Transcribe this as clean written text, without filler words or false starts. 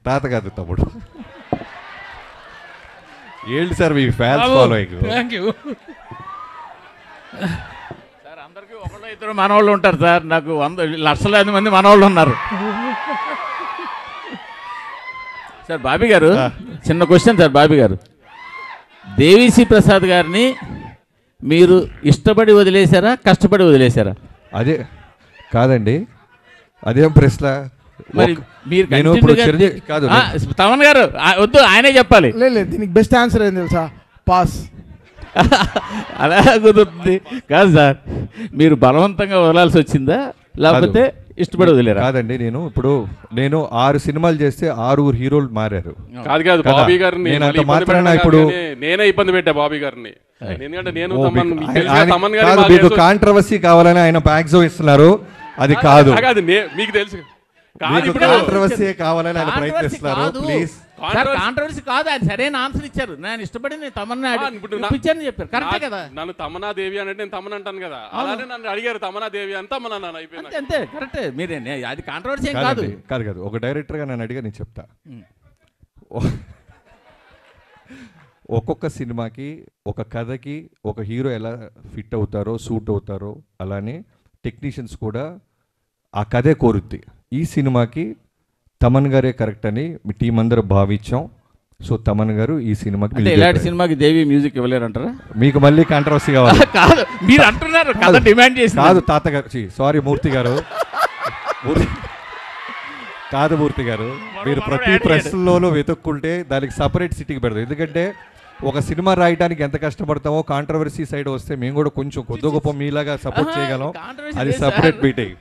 తాత కాదు తమ్ముడు. ఏంటి sir me fans following? Thank you sir. అందరికీ ఒకళ్ళు ఇద్దరు మనవాళ్ళు ఉంటారు సార్. నాకు 100 లక్షలాది మంది మనవాళ్ళు ఉన్నారు సార్. బాబీ గారు, చిన్న క్వశ్చన్ సార్. బాబీ గారు, దేవిశ్రీ ప్రసాద్ గారిని మీరు ఇష్టపడి వదిలేశారా, కష్టపడి వదిలేశారా? అదే కాదండి, అదేం ప్రశ్న. మరి మీరు నేను ఇప్పుడు చిరంజీవి కాదు, తమన్ గారు వద్దు, ఆయనే చెప్పాలి. లేదు, దీనికి బెస్ట్ ఆన్సర్ ఏం తెలుసా? పాస్. అలా కుదురుతుంది కాదు సార్. మీరు బలవంతంగా వదలాల్సి వచ్చిందా, లేకపోతే ఇష్టపడి వదిలేరా? కాదండి, నేను 6 సినిమాలు చేస్తే 6 హీరోలు మారారు. కాదు బాబీ గారిని నేను మాత్రాన ఇప్పుడు నేనే ఇబ్బంది పెట్టా బాబీ గారిని. ఎందుకంటే నేను మీకు కాంట్రవర్సీ కావాలని ఆయన ప్యాక్సో ఇస్తున్నారు. అది కాదు, మీకు తెలుసు. కాంట్రవర్సీ కావాలని ఆయన ప్రయత్నిస్తున్నారు. ప్లీజ్, కాంట్రవర్సీ కాదు, అది సరైన ఆన్సర్ ఇచ్చారు. నేను ఇష్టపడి తమన్నా ఇప్పించాను చెప్పారు. కరెక్టే కదా. నన్ను తమన్నా దేవి అంటే నేను తమన్ అంటాను కదా, అలానే నన్ను అడిగారు తమన్నా దేవి అని తమన్నా అయిపోయింది. అంతే, కరెక్టే. మీరే, అది కాంట్రవర్సీ కాదు. కాదు ఒక డైరెక్టర్గా నన్ను అడిగా నేను చెప్తా. ఒక్కొక్క సినిమాకి, ఒక కథకి ఒక హీరో ఎలా ఫిట్ అవుతారో, సూట్ అవుతారో, అలానే టెక్నీషియన్స్ కూడా ఆ కథే కోరుద్ది. ఈ సినిమాకి తమన్ గారే కరెక్ట్ అని మీ టీం అందరూ భావించాం. సో తమన్ గారు ఈ సినిమాకి, ఇలాంటి సినిమాకి దేవి మ్యూజిక్ ఇవ్వలేరంటారా? మీకు మళ్ళీ కాంట్రవర్సీ కావాలి? కాదు, మీరు అంటున్నారు కదా, డిమాండ్ చేసి. కాదు తాతగారు, సారీ మూర్తి గారు, కాదు మూర్తి గారు, మీరు ప్రతి ప్రశ్నలోనూ వెతుక్కుంటే దానికి సపరేట్ సిటీకి పెడతారు. ఎందుకంటే ఒక సినిమా రాయడానికి ఎంత కష్టపడతామో, కాంట్రవర్సీ సైడ్ వస్తే మేము కూడా కొంచెం కొద్ది గొప్ప మీలాగా సపోర్ట్ చేయగలం. అది సపరేట్ మీటింగ్.